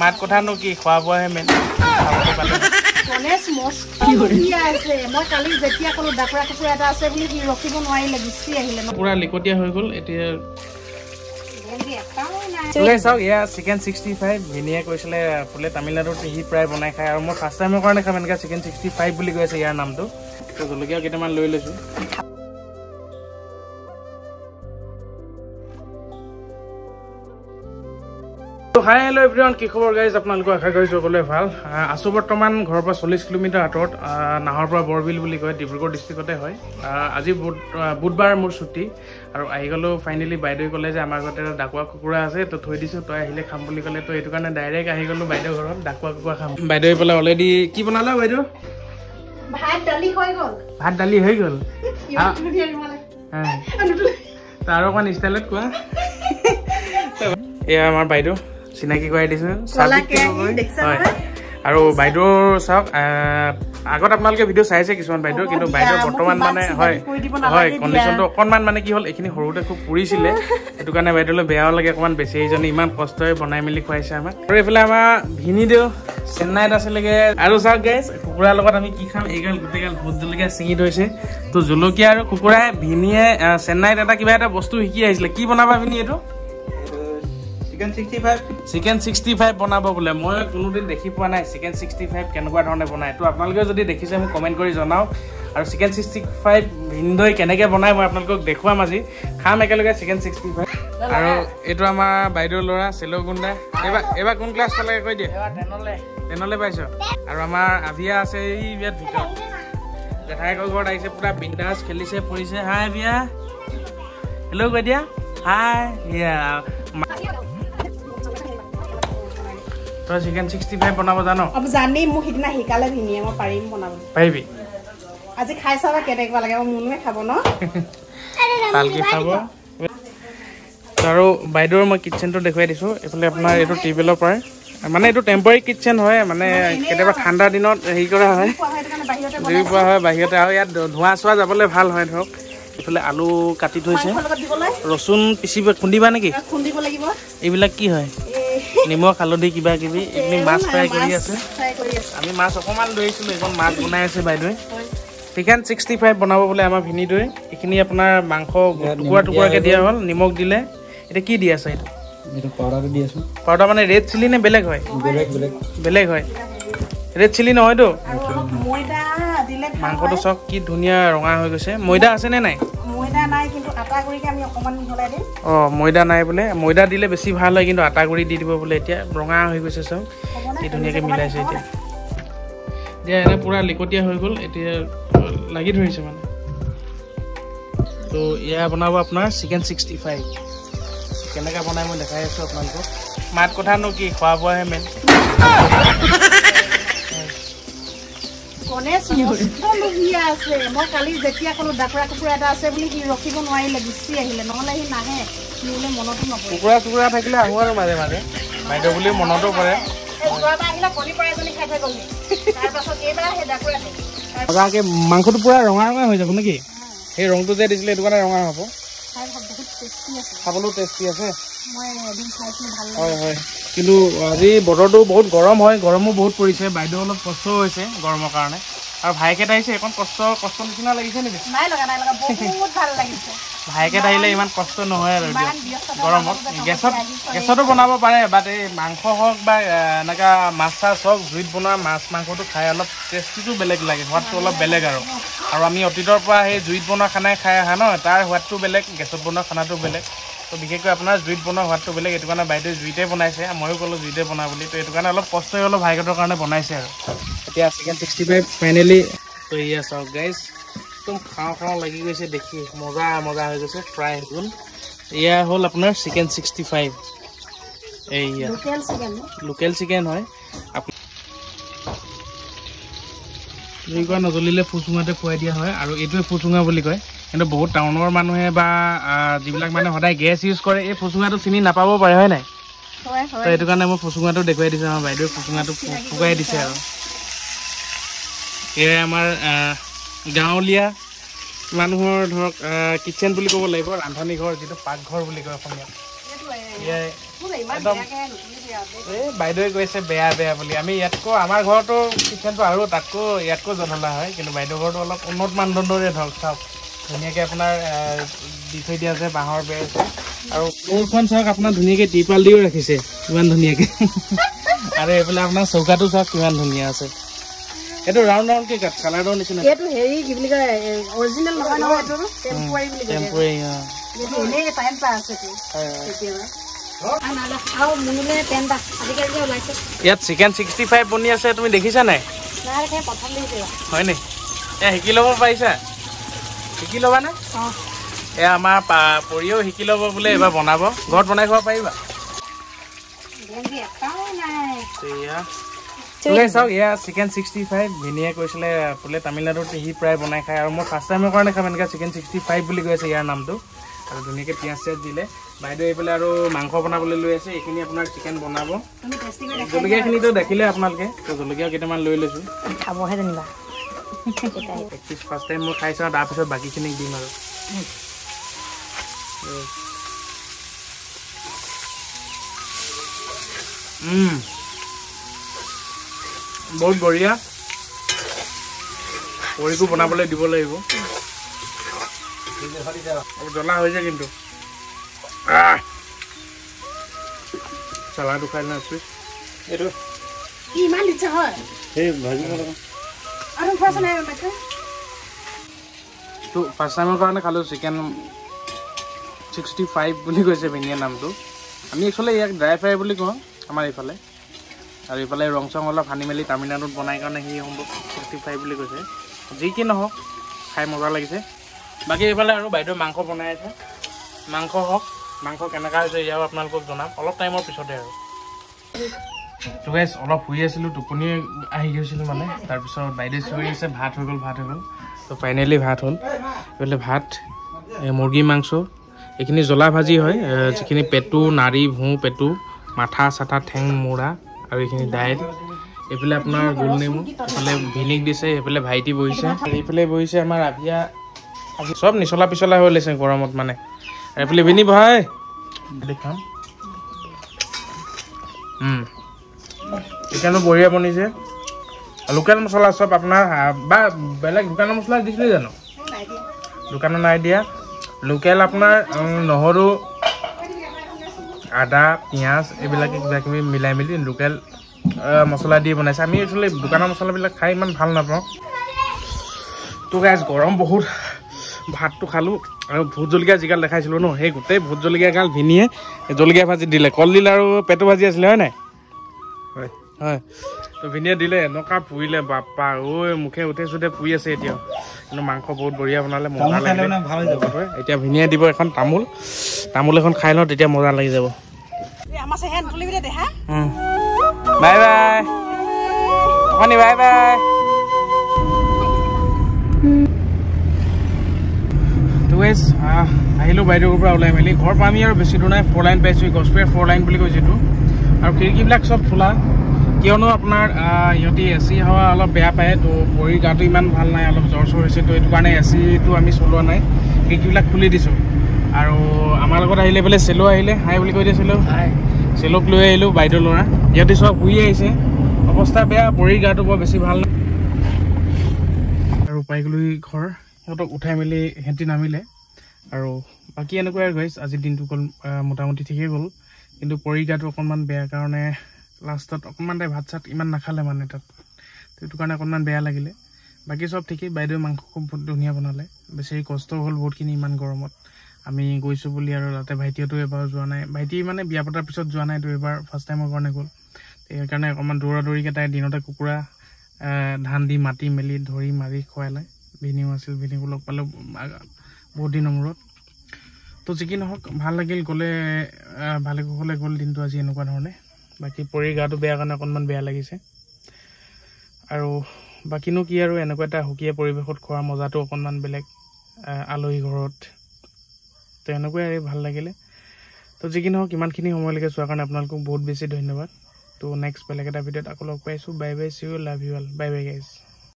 মাত কথানো কি খোৱা বোৱাহে মেইন গণেশ মস্তি আছে মই কালি যেতিয়া কলো ডাকৰা কুকুৰা এটা আছে বুলি কি ৰখিব নোৱাৰিলে গুচি আহিলে পুৰা লিকটীয়া হৈ গ'ল এতিয়া চাওক এয়া চিকেন 65 ভিনিয়ে কৈছিলে ফুলে তামিলনাডুত সি প্ৰায় বনাই খায় আৰু মই ফাৰ্ষ্ট টাইমৰ কাৰণে খাম এনেকৈ চিকেন 65 বুলি কৈ আছে ইয়াৰ নামটো তো জলকীয়া কেইটামান লৈ লৈছোঁ হাই হেল্ল' এভৰিৱান কি খবৰ গাইজ আপোনালোকক আশা কৰিছোঁ সকলোৱে ভাল আছোঁ বৰ্তমান ঘৰৰ পৰা 40 কিলোমিটাৰ আঁতৰত নাহৰ পৰা বৰবিল বুলি কয় ডিব্ৰুগড় ডিষ্ট্ৰিক্টতে হয় আজি বুধবাৰ মোৰ ছুটি আৰু আহি গ'লোঁ ফাইনেলি বাইদেৱে ক'লে যে আমাৰ ঘৰতে এটা ডাকুৱা কুকুৰা আছে তো থৈ দিছোঁ তই আহিলে খাম বুলি ক'লে তো এইটো কাৰণে ডাইৰেক্ট আহি গ'লোঁ বাইদেউ ঘৰত ডাকুৱা কুকুৰা খাম বাইদেৱে বোলে অলৰেডি কি বনালা বাইদেউ ভাত দালি হৈ গ'ল তাৰ অকণমান ষ্টাইলত কোৱা এয়া আমাৰ বাইদেউ চিনাকি কৰাই দিছে হয় আৰু বাইদেউৰ চাওক আগত আপোনালোকে ভিডিঅ' চাইছে কিছুমান বাইদেউ কিন্তু বাইদেউ বৰ্তমান মানে হয় কণ্ডিশ্যনটো অকণমান মানে কি হ'ল এইখিনি সৰুতে খুব পুৰিছিলে সেইটো কাৰণে বাইদেউলৈ বেয়াও লাগে অকণমান বেছি এইজনী ইমান কষ্টৰে বনাই মেলি খুৱাইছে আমাক আৰু এইফালে আমাৰ ভিনিদেউ চেন্নাইত আছিলেগে আৰু চাওক গাইজ কুকুৰাৰ লগত আমি কি খাম এইগাল গোটেইগাল ভোট জলকীয়া ছিঙি থৈছে তো জলকীয়া আৰু কুকুৰাই ভিনিয়ে চেন্নাইত কিবা এটা বস্তু শিকি আহিছিলে কি বনাবা ভিনি এইটো চিকেন 65 বনাব বোলে মই কোনোদিন দেখি পোৱা নাই চিকেন 65 কেনেকুৱা ধৰণে বনায় তো আপোনালোকে যদি দেখিছে মোক কমেণ্ট কৰি জনাওক আৰু চিকেন 65 ভিনদৈ কেনেকৈ বনায় মই আপোনালোকক দেখুৱাম আজি খাম একেলগে চিকেন 65 আৰু এইটো আমাৰ বাইদেউৰ ল'ৰা চেলো গুণ্ডা এইবাৰ কোন ক্লাছ পালেগে কৈ দিয়ে 10লৈ পাইছ আৰু আমাৰ আভিয়া আছে এই বিয়াত ভিতৰত জেঠাইকৰ ঘৰত আহিছে পুৰা বিন্দাছ খেলিছে ফুৰিছে হাই আভিয়া হেল্ল' কৈ দিয়া হাই ইয়া তই চিকেন 65 বনাব জানো জানি মোক সিদিনা শিকালে ভিনিয়ে মই পাৰিম বনাব পাৰিবি আজি খাই চাবা কেনেকুৱা লাগে মই মুনুৱে খাব ন ভালকৈ খাব আৰু বাইদেউৰ মই কিটচেনটো দেখুৱাই দিছোঁ এইফালে আপোনাৰ এইটো টিউবেলৰ পৰা মানে এইটো টেম্পৰাৰী কিটচেন হয় মানে কেতিয়াবা ঠাণ্ডাৰ দিনত হেৰি কৰা হয় জুই পোৱা হয় বাহিৰতে আৰু ইয়াত ধোঁৱা চোৱা যাবলৈ ভাল হয় ধৰক এইফালে আলু কাটি থৈছে ৰচুন পিচিব খুন্দিবা নেকি এইবিলাক কি হয় নিমখ হালধি কিবা কিবি এইখিনি মাছ ফ্ৰাই কৰি আছে আমি মাছ অকণমান লৈ আহিছিলোঁ এইখন মাছ বনাই আছে বাইদেৱে চিকেন 65 বনাব বোলে আমাৰ ভিনিদৈ এইখিনি আপোনাৰ মাংস টুকুৰাকৈ দিয়া হ'ল নিমখ দিলে এতিয়া কি দি আছে এইটো পাউডাৰ মানে ৰেড চিলি নে বেলেগ হয় বেলেগ হয় ৰেড চিলি নহয়তো মাংসটো চাওক কি ধুনীয়া ৰঙা হৈ গৈছে ময়দা আছে নে নাই ময়দা নাই বোলে ময়দা দিলে বেছি ভাল হয় কিন্তু আটা গুড়ি দি দিব বোলে এতিয়া ৰঙা হৈ গৈছে চাওক কি ধুনীয়াকৈ মিলাইছে এতিয়া এনে পুৰা লিকটীয়া হৈ গ'ল এতিয়া লাগি ধৰিছে মানে তো এয়া বনাব আপোনাৰ চিকেন 65 কেনেকৈ বনাই মই দেখাই আছোঁ আপোনালোকক মাত কথানো কি খোৱা বোৱাহে মেইন গণেশ মস্তি আছে মই কালি যেতিয়া কলো ডাকৰা কুকুৰা এটা আছে বুলি কি ৰখিব নোৱাৰিলে গুচি আহিলে নহ'লে সি নাহে মোলৈ মনতো নপৰে কুকুৰা থাকিলে আহোঁ আৰু মাজে মাজে বাইদেউ বুলি মনতো পৰে মাংসটো পুৰা ৰঙা হৈ যাব নেকি সেই ৰংটো যে দিছিলে সেইটো কাৰণে ৰঙা হ'ব খাবলৈও টেষ্টি আছে হয় হয় কিন্তু আজি বতৰটো বহুত গৰম হয় গৰমো বহুত পৰিছে বাইদেউ অলপ কষ্টও হৈছে গৰমৰ কাৰণে আৰু ভাইকেইটা আহিছে এইকণ কষ্ট নিচিনা লাগিছে নেকি ভাইকেইট আহিলে ইমান কষ্ট নহয় আৰু গৰমত গেছতো বনাব পাৰে বাট এই মাংস হওক বা এনেকুৱা মাছ চাছ হওক জুইত বনোৱা মাংসটো খাই অলপ টেষ্টিটো বেলেগ লাগে সোৱাদটো অলপ বেলেগ আৰু আমি অতীতৰ পৰা সেই জুইত বনোৱা খানাই খাই অহা ন তাৰ সোৱাদটো বেলেগ গেছত বনোৱা খানাটো বেলেগ তো বিশেষকৈ আপোনাৰ জুইত বনোৱা সোৱাদটো বেলেগ এইটো কাৰণে বাইদেউ জুইতে বনাইছে ময়ো ক'লোঁ জুইতে বনা বুলি তো এইটো কাৰণে অলপ কষ্টই অলপ ভাইকেটৰ কাৰণে বনাইছে আৰু এতিয়া চিকেন 65 ফাইনেলি তো এয়া চাওক গাইজ একদম খাওঁ লাগি গৈছে দেখি মজা হৈ গৈছে ফ্ৰাই হ'ল এয়া হ'ল আপোনাৰ চিকেন 65 এইয়া লোকেল চিকেন হয় জুইকুৰা নজ্বলিলে ফুচুঙাতে খুৱাই দিয়া হয় আৰু এইটোৱে ফুচুঙা বুলি কয় কিন্তু বহুত টাউনৰ মানুহে বা যিবিলাক মানে সদায় গেছ ইউজ কৰে এই ফুচুঙাটো চিনি নাপাব পাৰে হয় নাই তো এইটো কাৰণে মই ফুচুঙাটো দেখুৱাই দিছোঁ আমাৰ বাইদেৱে ফুচুঙাটো ফুকাই দিছে আৰু এয়াই আমাৰ গাঁৱলীয়া মানুহৰ ধৰক কিটচেন বুলি ক'ব লাগিব ৰান্ধনি ঘৰ যিটো পাকঘৰ বুলি কয় অসমীয়াত এয়াই বাইদেৱে কৈছে বেয়া বেয়া বুলি আমি ইয়াতকৈ আমাৰ ঘৰতো কিচেনটো আৰু তাতকৈ ইয়াতকৈ জনলা হয় কিন্তু বাইদেউ ঘৰটো অলপ উন্নত মানদণ্ডৰে ধৰক চাওক ধুনীয়াকৈ আপোনাৰ দি থৈ দিয়া আছে বাঁহৰ বেৰ আছে আৰু ফ্ল'ৰখন চাওক আপোনাৰ ধুনীয়াকৈ টিপাল দিও ৰাখিছে ইমান ধুনীয়াকৈ আৰু এইফালে আপোনাৰ চৌকাটো চাওক কিমান ধুনীয়া আছে এইটো ৰাউণ্ড ৰাউণ্ড কি কালাৰৰ নিচিনা এইটো হেৰি কি বুলি কয় অৰিজিনেল নহয় নহয় এইটো টেম্পোৰাৰী বুলি কয় টেম্পোৰাৰী এইটো এনেই টাইম পাছ আছে কেতিয়াবা ইয়াত চিকেন 65 বনি আছে তুমি দেখিছা নাই হয় নি শিকি ল'ব পাৰিছা শিকি ল'বা নে আমাৰ পৰিও শিকি ল'ব বোলে এইবাৰ বনাব ঘৰত বনাই খাব পাৰিবা চাওক এয়া চিকেন 65 ভিনিয়ে কৈছিলে বোলে তামিলনাডুত সি প্ৰায় বনাই খায় আৰু মই ফাৰ্ষ্ট টাইমৰ কাৰণে খাম এনেকৈ চিকেন 65 বুলি কৈ আছে ইয়াৰ নামটো আৰু ধুনীয়াকৈ পিঁয়াজ চিয়াজ দিলে বাইদেউ এইফালে আৰু মাংস বনাবলৈ লৈ আছে এইখিনি আপোনাৰ চিকেন বনাব জলকীয়াখিনিতো দেখিলে আপোনালোকে তো জলকীয়া কেইটামান লৈ লৈছোঁ খাবহে জানিবা ফাৰ্ষ্ট টাইম মই খাইছোঁ আৰু তাৰপিছত বাকীখিনিক দিম আৰু বহুত বঢ়িয়া পৰিকো বনাবলৈ দিব লাগিব জ্বলা হৈছে কিন্তু চালাটো খাই না এইটো ইমান ইচ্ছা হয় সেই ভাজি আৰু ফাৰ্ষ্ট টাইম তো ফাৰ্ষ্ট টাইমৰ কাৰণে খালোঁ চিকেন 65 বুলি কৈছে ভিনিয়া নামটো আমি একচুৱেলি ইয়াক ড্ৰাই ফ্ৰাই বুলি কওঁ আমাৰ এইফালে আৰু এইফালে ৰং চং অলপ সানি মেলি তামিলনাডুত বনাই কাৰণে সি সম্ভৱ 65 বুলি কৈছে যি কি নহওক খাই মজা লাগিছে বাকী এইফালে আৰু বাইদেউ মাংস বনাই আছে মাংস হওক মাংস কেনেকুৱা হৈছে ইয়াও আপোনালোকক জনাম অলপ টাইমৰ পিছতে আৰু তো গাইজ অলপ শুই আছিলোঁ টোপনি আহি গৈছিলোঁ মানে তাৰপিছত বাইদেউ চিঞৰি আছে ভাত হৈ গ'ল তো ফাইনেলি ভাত হ'ল এইফালে ভাত মুৰ্গী মাংস এইখিনি জ্বলা ভাজি হয় যিখিনি পেটু নাড়ী ভোঁ পেটু মাথা চাথা ঠেং মূৰা আৰু এইখিনি দাইল এইফালে আপোনাৰ গোল নেমু এইফালে ভিনিক দিছে এইফালে ভাইটি বহিছে এইফালে বহিছে আমাৰ আভিয়া আজি চব নিচলা পিছলা হৈ লৈছে গৰমত মানে এইফালে ভিনি ভাই দেখাম চিকেনো বঢ়িয়া বনিছে লোকেল মছলা চব আপোনাৰ বা বেলেগ দোকানৰ মছলা দিছিলে জানো দোকানত নাই দিয়া লোকেল আপোনাৰ নহৰু আদা পিঁয়াজ এইবিলাকে কিবা কিবি মিলাই মেলি লোকেল মছলা দি বনাইছে আমি একচুৱেলি দোকানৰ মছলাবিলাক খাই ইমান ভাল নাপাওঁ তো গাইজ গৰম বহুত ভাতটো খালোঁ আৰু ভোট জলকীয়া যিগাল দেখাইছিলোঁ ন সেই গোটেই ভোট জলকীয়াগাল ভিনিয়ে জলকীয়া ভাজি দিলে কলডিল আৰু পেটু ভাজি আছিলে হয় নাই হয় হয় তো ভিনিয়ে দিলে এনেকুৱা পুৰিলে বাপ্পা ঐ মুখে উঠে চুঠে পুৰি আছে এতিয়াও কিন্তু মাংস বহুত বঢ়িয়া বনালে মজা লাগিলে এতিয়া ভিনিয়ে দিব এখন তামোল এখন খাই লওঁ তেতিয়া মজা লাগি যাব বাই বাই অকণি বাই বাই আহিলোঁ বাইদেউৰ পৰা ওলাই মেলি ঘৰ পামি আৰু বেছি দূৰ নাই 4 লাইন পাইছোঁ গছপেৰ 4 লাইন বুলি কৈছোঁ এইটো আৰু খিৰিকীবিলাক চব খোলা কিয়নো আপোনাৰ ইহঁতি এচি হাৱা অলপ বেয়া পায় তো ভৰিৰ গাটো ইমান ভাল নাই অলপ জ্বৰ চৰ হৈছে তো এইটো কাৰণে এচিটো আমি চলোৱা নাই খিৰিকীবিলাক খুলি দিছোঁ আৰু আমাৰ লগত আহিলে বোলে চেলো আহিলে হাই বুলি কৈ দিছিলোঁ চেলোক লৈ আহিলোঁ বাইদেউ ল'ৰা ইহঁতি চব শুই আহিছে অৱস্থা বেয়া ভৰিৰ গাটো বৰ বেছি ভাল নাই আৰু পাইগলৈ ঘৰ সিহঁতক উঠাই মেলি সিহঁতি নামিলে আৰু বাকী এনেকুৱাই গৈছ আজিৰ দিনটো গ'ল মোটামুটি ঠিকেই গ'ল কিন্তু পৰি গাটো অকণমান বেয়া কাৰণে লাষ্টত অকণমান তাই ভাত চাত ইমান নাখালে মানে তাত সেইটো কাৰণে অকণমান বেয়া লাগিলে বাকী চব ঠিকেই বাইদেউ মাংস খুব বহুত ধুনীয়া বনালে বেছি কষ্ট হ'ল বহুতখিনি ইমান গৰমত আমি গৈছোঁ বুলি আৰু তাতে ভাইটিহঁতো এবাৰ যোৱা নাই ভাইটি মানে বিয়া পতাৰ পিছত যোৱা নাই তো এবাৰ ফাৰ্ষ্ট টাইমৰ কাৰণে গ'ল সেইকাৰণে অকণমান দৌৰা দৌৰিকৈ তাই দিনতে কুকুৰা ধান দি মাতি মেলি ধৰি মাৰি খুৱালে ভিনিও আছিল ভিনিকো লগ পালোঁ বহুত দিনৰ মূৰত তো যি কি নহওক ভাল লাগিল গ'লে ভালে কুশলে গ'ল দিনটো আজি এনেকুৱা ধৰণে বাকী পৰি গাটো বেয়া কাৰণে অকণমান বেয়া লাগিছে আৰু বাকীনো কি আৰু এনেকুৱা এটা সুকীয়া পৰিৱেশত খোৱাৰ মজাটো অকণমান বেলেগ আলহী ঘৰত তো এনেকুৱাই ভাল লাগিলে তো যি কি নহওক ইমানখিনি সময়লৈকে চোৱাৰ কাৰণে আপোনালোকক বহুত বেছি ধন্যবাদ তো নেক্সট বেলেগ এটা ভিডিঅ'ত আকৌ লগ পাইছোঁ bye bye C you love you all bye bye guys